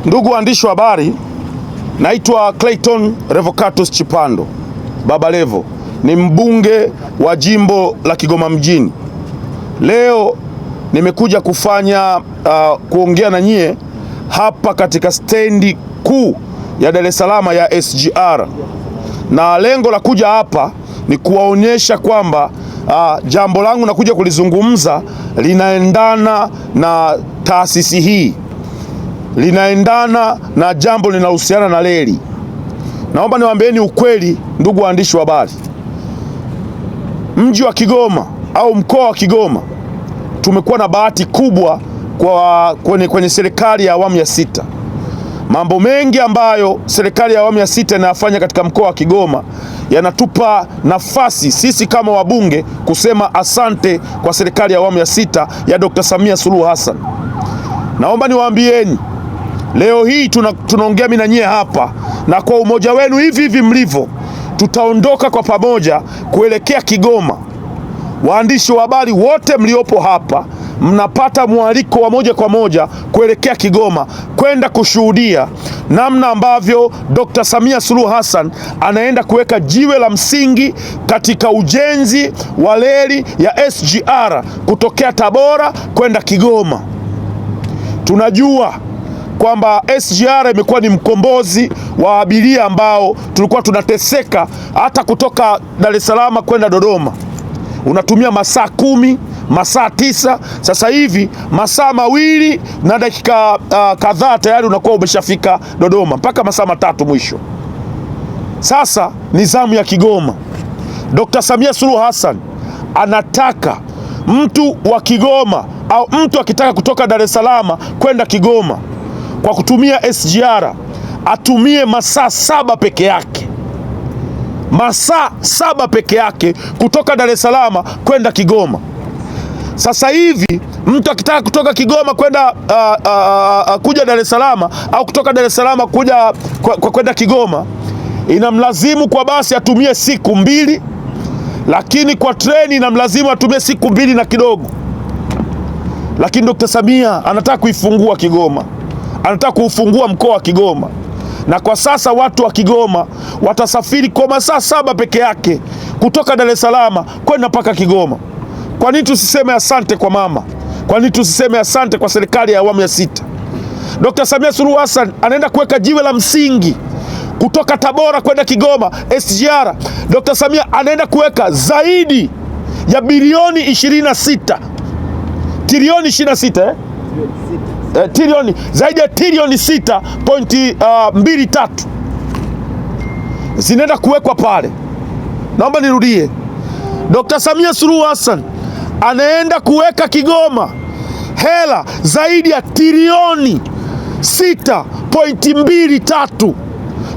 Ndugu waandishi wa habari, naitwa Clayton Revocatus Chipando, Baba Levo, ni mbunge wa jimbo la Kigoma mjini. Leo nimekuja kuongea na nyie hapa katika stendi kuu ya Dar es Salaam ya SGR, na lengo la kuja hapa ni kuwaonyesha kwamba jambo langu nakuja kulizungumza linaendana na taasisi hii, linaendana na jambo linalohusiana na reli. Naomba niwaambieni ukweli, ndugu waandishi wa habari, mji wa Kigoma au mkoa wa Kigoma tumekuwa na bahati kubwa kwenye serikali ya awamu ya sita. Mambo mengi ambayo serikali ya awamu ya sita inayafanya katika mkoa wa Kigoma yanatupa nafasi sisi kama wabunge kusema asante kwa serikali ya awamu ya sita ya Dr. Samia Suluhu Hassan. Naomba niwaambieni leo hii tunaongea mimi na nyie hapa, na kwa umoja wenu hivi mlivyo, tutaondoka kwa pamoja kuelekea Kigoma. Waandishi wa habari wote mliopo hapa mnapata mwaliko wa moja kwa moja kuelekea Kigoma kwenda kushuhudia namna ambavyo Dr. Samia Suluhu Hassan anaenda kuweka jiwe la msingi katika ujenzi wa reli ya SGR kutokea Tabora kwenda Kigoma. Tunajua kwamba SGR imekuwa ni mkombozi wa abiria ambao tulikuwa tunateseka hata kutoka Dar es Salaam kwenda Dodoma. Unatumia masaa 10, masaa 9, sasa hivi masaa 2 na dakika kadhaa tayari unakuwa umeshafika Dodoma, mpaka masaa 3 mwisho. Sasa nizamu ya Kigoma. Dr. Samia Suluhu Hassan anataka mtu wa Kigoma au mtu akitaka kutoka Dar es Salaam kwenda Kigoma kwa kutumia SGR atumie masaa 7 peke yake. Masaa 7 peke yake kutoka Dar es Salaam kwenda Kigoma. Sasa hivi mtu akitaka kutoka Kigoma kwenda kuja Dar es Salaam au kutoka Dar es Salaam kuja kwenda Kigoma, inamlazimu kwa basi atumie siku 2, lakini kwa treni inamlazimu atumie siku 2 na kidogo. Lakini Dr. Samia anataka kuifungua Kigoma, anataka kuufungua mkoa wa Kigoma, na kwa sasa watu wa Kigoma watasafiri kwa masaa 7 peke yake kutoka Dar es Salaam kwenda mpaka Kigoma. Kwa nini tusiseme asante kwa mama? Kwa nini tusiseme asante kwa serikali ya awamu ya sita? Dr. Samia Suluhu Hassan anaenda kuweka jiwe la msingi kutoka Tabora kwenda Kigoma SGR. Dr. Samia anaenda kuweka zaidi ya bilioni 26, trilioni 26 zaidi ya trilioni 6.23 zinaenda kuwekwa pale. Naomba nirudie, Dr. Samia Suluhu Hassan anaenda kuweka Kigoma hela zaidi ya trilioni 6.23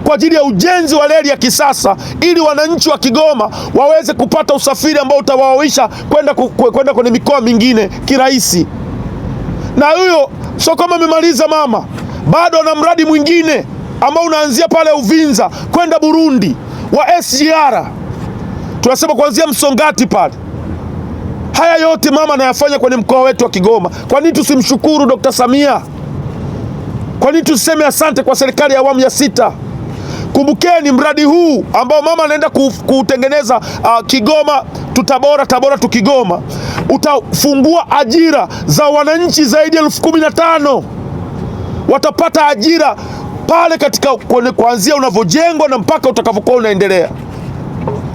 kwa ajili ya ujenzi wa reli ya kisasa, ili wananchi wa Kigoma waweze kupata usafiri ambao utawaoisha kwenda kwenye mikoa mingine kirahisi. Na huyo sio kama amemaliza mama, bado na mradi mwingine ambao unaanzia pale Uvinza kwenda Burundi wa SGR. Tunasema kuanzia Msongati pale. Haya yote mama anayafanya kwenye mkoa wetu wa Kigoma. Kwa nini tusimshukuru Dr. Samia? Kwa nini tuseme asante kwa serikali ya awamu ya sita? Kumbukeni mradi huu ambao mama anaenda kutengeneza Kigoma tu Tabora, Tabora tu Kigoma, utafungua ajira za wananchi zaidi ya 15,000. Watapata ajira pale katika kuanzia unavyojengwa na mpaka utakavyokuwa unaendelea.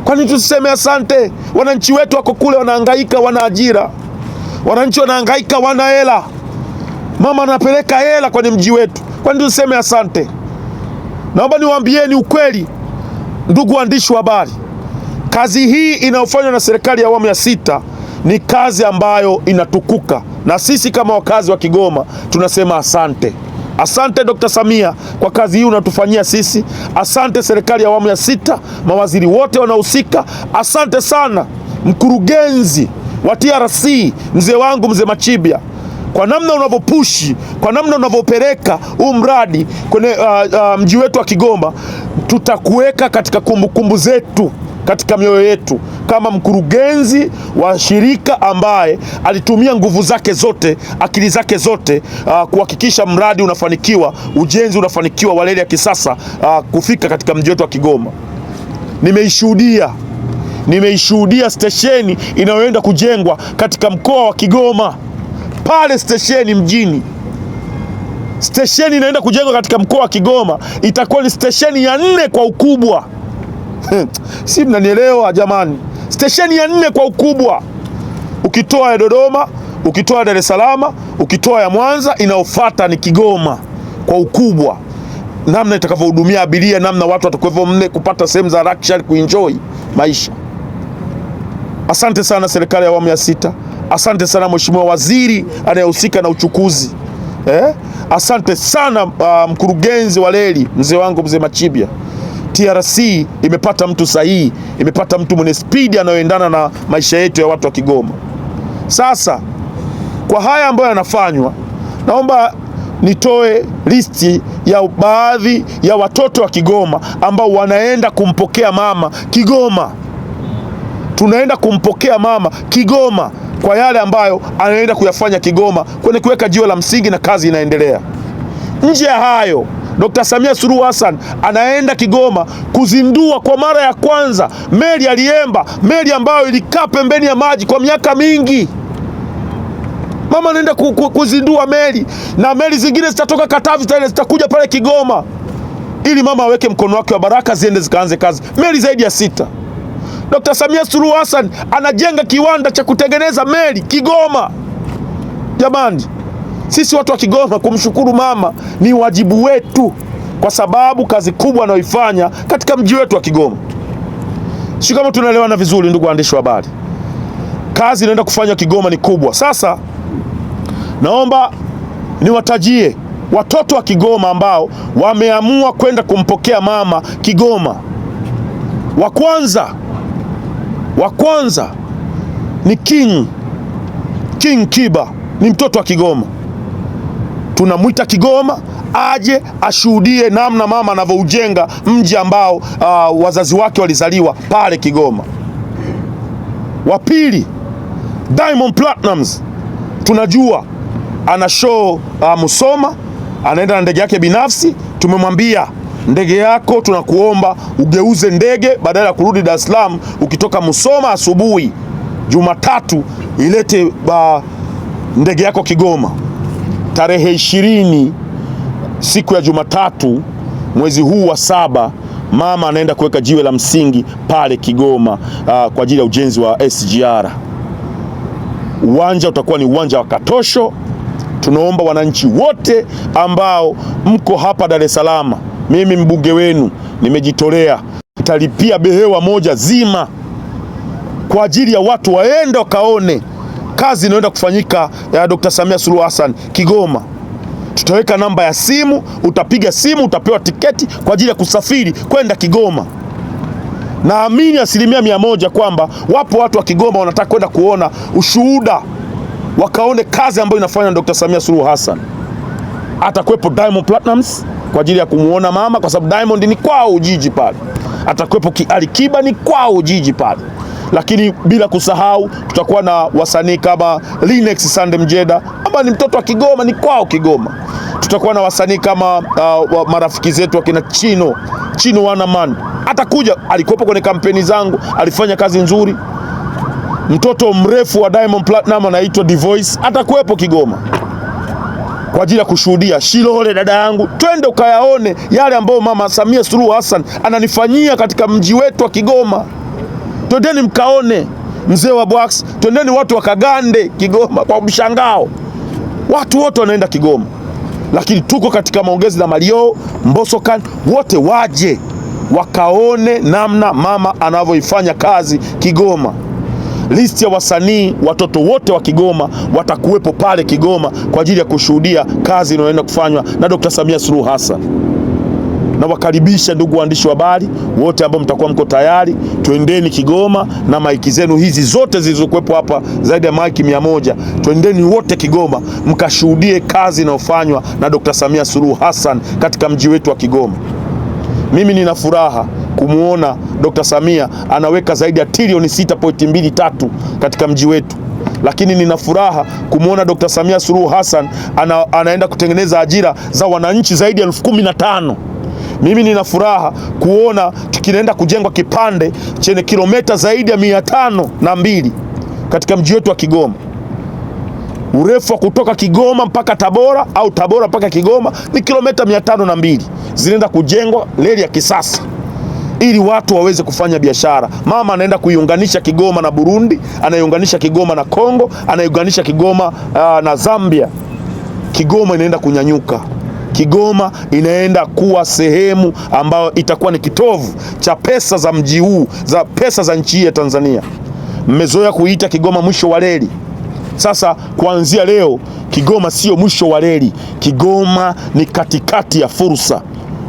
Kwa nini tuseme asante? Wananchi wetu wako kule wanahangaika, wana ajira. Wananchi wanahangaika, wana hela. Mama anapeleka hela kwenye mji wetu. Kwa nini tuseme asante? Naomba niwaambieni ukweli, ndugu waandishi wa habari, kazi hii inayofanywa na serikali ya awamu ya sita ni kazi ambayo inatukuka, na sisi kama wakazi wa Kigoma tunasema asante. Asante Dr. Samia kwa kazi hii unatufanyia sisi. Asante serikali ya awamu ya sita, mawaziri wote wanaohusika. Asante sana mkurugenzi wa TRC, mzee wangu mzee Machibia, kwa namna unavyopushi, kwa namna unavyopeleka huu mradi kwenye mji wetu wa Kigoma. Tutakuweka katika kumbukumbu zetu katika mioyo yetu kama mkurugenzi wa shirika ambaye alitumia nguvu zake zote, akili zake zote kuhakikisha mradi unafanikiwa, ujenzi unafanikiwa wa reli ya kisasa kufika katika mji wetu wa Kigoma. Nimeishuhudia stesheni inayoenda kujengwa katika mkoa wa Kigoma. Pale stesheni mjini, stesheni inaenda kujengwa katika mkoa wa Kigoma, itakuwa ni stesheni ya 4 kwa ukubwa. Si mnanielewa jamani? Stesheni ya 4 kwa ukubwa. Ukitoa ya Dodoma, ukitoa Dar es Salaam, ukitoa ya Mwanza, inaofuata ni Kigoma kwa ukubwa. Namna itakavyohudumia abiria, namna watu watakuwepo mle kupata sehemu za luxury kuenjoy maisha. Asante sana serikali ya awamu ya 6. Asante sana mheshimiwa waziri anayehusika na uchukuzi. Asante sana mkurugenzi wa reli, mzee wangu mzee Machibia. TRC imepata mtu sahihi, imepata mtu mwenye spidi anayoendana na maisha yetu ya watu wa Kigoma. Sasa kwa haya ambayo yanafanywa, naomba nitoe listi ya baadhi ya watoto wa Kigoma ambao wanaenda kumpokea mama Kigoma. Tunaenda kumpokea mama Kigoma kwa yale ambayo anaenda kuyafanya Kigoma kwenye kuweka jiwe la msingi, na kazi inaendelea. Nje ya hayo, Dr. Samia Suluhu Hassan anaenda Kigoma kuzindua kwa mara ya kwanza meli ya Liemba, meli ambayo ilikaa pembeni ya maji kwa miaka mingi. Mama anaenda kuzindua meli, na meli zingine zitatoka Katavi zitakuja pale Kigoma, ili mama aweke mkono wake wa baraka, ziende zikaanze kazi. Meli zaidi ya 6. Dr. Samia Suluhu Hassan anajenga kiwanda cha kutengeneza meli Kigoma. Jamani, sisi watu wa Kigoma kumshukuru mama ni wajibu wetu, kwa sababu kazi kubwa anayoifanya katika mji wetu wa Kigoma. Sio kama tunaelewana vizuri, ndugu waandishi wa habari. Kazi inaenda kufanya Kigoma ni kubwa. Sasa naomba niwatajie watoto wa Kigoma ambao wameamua kwenda kumpokea mama Kigoma. Wa kwanza ni King Kiba, ni mtoto wa Kigoma. Tunamwita Kigoma aje ashuhudie namna mama anavyoujenga mji ambao wazazi wake walizaliwa pale Kigoma. Wa pili, Diamond Platnumz. Tunajua ana show Musoma, anaenda na ndege yake binafsi. Tumemwambia ndege yako tunakuomba ugeuze ndege, badala ya kurudi Dar es Salaam ukitoka Musoma asubuhi, Jumatatu ilete ndege yako Kigoma. Tarehe 20 siku ya Jumatatu mwezi huu wa 7, mama anaenda kuweka jiwe la msingi pale Kigoma kwa ajili ya ujenzi wa SGR. Uwanja utakuwa ni uwanja wa Katosho. Tunaomba wananchi wote ambao mko hapa Dar es Salaam, mimi mbunge wenu nimejitolea, nitalipia behewa moja zima kwa ajili ya watu waende wakaone kazi inayoenda kufanyika ya Dr. Samia Suluhu Hassan Kigoma. Tutaweka namba ya simu, utapiga simu, utapewa tiketi kwa ajili ya kusafiri kwenda Kigoma. Naamini 100% kwamba wapo watu wa Kigoma wanataka kwenda kuona ushuhuda, wakaone kazi ambayo inafanywa na Dr. Samia Suluhu Hassan. Atakuwepo Diamond Platnumz kwa ajili ya kumuona mama, kwa sababu Diamond ni kwao Ujiji pale. Atakuwepo Alikiba, ni kwao Ujiji pale. Lakini bila kusahau tutakuwa na wasanii kama Linex Sande Mjeda, ama ni mtoto wa Kigoma, ni kwao Kigoma. Tutakuwa na wasanii kama marafiki zetu wakina Chino Wanaman. Atakuja, alikuwepo kwenye kampeni zangu, alifanya kazi nzuri. Mtoto mrefu wa Diamond Platinum anaitwa Divoice, atakuwepo Kigoma kwa ajili ya kushuhudia. Shilole dada yangu, twende ukayaone yale ambayo mama Samia Suluhu Hassan ananifanyia katika mji wetu wa Kigoma. Twendeni mkaone. Mzee wa Bwax, twendeni watu wakagande Kigoma kwa mshangao. Watu wote wanaenda Kigoma. Lakini tuko katika maongezi na Mario Mbosokan, wote waje wakaone namna mama anavyoifanya kazi Kigoma. Listi ya wasanii, watoto wote wa Kigoma watakuwepo pale Kigoma kwa ajili ya kushuhudia kazi inayoenda kufanywa na Dr. Samia Suluhu Hassan. Na wakaribisha ndugu waandishi wa habari wote ambao mtakuwa mko tayari, twendeni Kigoma na maiki zenu hizi zote zilizokuwepo hapa, zaidi ya maiki 100. Twendeni wote Kigoma mkashuhudie kazi inayofanywa na Dr. Samia Suluhu Hassan katika mji wetu wa Kigoma. Mimi nina furaha kumuona Dr. Samia anaweka zaidi ya trilioni 6.23 katika mji wetu, lakini nina furaha kumuona Dr. Samia Suluhu Hassan anaenda kutengeneza ajira za wananchi zaidi ya 15,000. Mimi nina furaha kuona kinaenda kujengwa kipande chenye kilomita zaidi ya 502 katika mji wetu wa Kigoma. Urefu wa kutoka Kigoma mpaka Tabora au Tabora mpaka Kigoma ni kilomita 502. Zinaenda kujengwa reli ya kisasa ili watu waweze kufanya biashara. Mama anaenda kuiunganisha Kigoma na Burundi, anaiunganisha Kigoma na Kongo, anaiunganisha Kigoma na Zambia. Kigoma inaenda kunyanyuka. Kigoma inaenda kuwa sehemu ambayo itakuwa ni kitovu cha pesa za mji huu, za pesa za nchi ya Tanzania. Mmezoea kuita Kigoma mwisho wa reli. Sasa kuanzia leo Kigoma sio mwisho wa reli. Kigoma ni katikati ya fursa.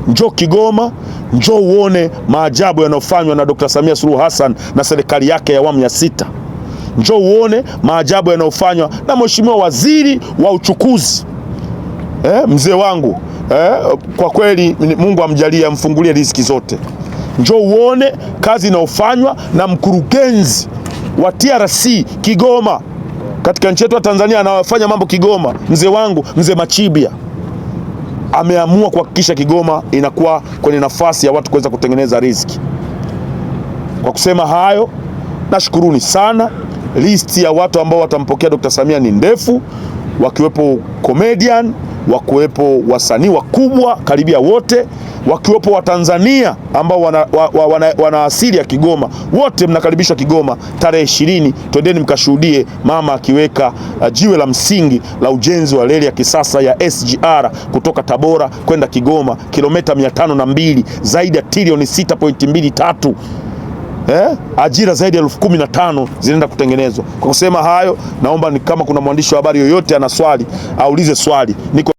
Njoo Kigoma, njoo uone maajabu yanayofanywa na Dr. Samia Suluhu Hassan na serikali yake ya awamu ya 6. Njoo uone maajabu yanayofanywa na Mheshimiwa Waziri wa Uchukuzi. Mzee wangu, kwa kweli Mungu amjalie, amfungulie riziki zote. Njoo uone kazi inayofanywa na mkurugenzi wa TRC Kigoma katika nchi yetu ya Tanzania, anawafanya mambo Kigoma. Mzee wangu, Mzee Machibia ameamua kuhakikisha Kigoma inakuwa kwenye nafasi ya watu kuweza kutengeneza riziki. Kwa kusema hayo, nashukuruni sana. Listi ya watu ambao watampokea Dr. Samia ni ndefu, wakiwepo comedian, wakiwepo wasanii wakubwa karibia wote, wakiwepo Watanzania ambao wana asili ya Kigoma. Wote mnakaribishwa Kigoma tarehe 20. Twendeni mkashuhudie mama akiweka jiwe la msingi la ujenzi wa reli ya kisasa ya SGR kutoka Tabora kwenda Kigoma, kilomita 502, zaidi ya trilioni 6.23. Ajira zaidi ya 15,000 zinaenda kutengenezwa. Kwa kusema hayo, naomba kama kuna mwandishi wa habari yoyote ana swali aulize swali. Niko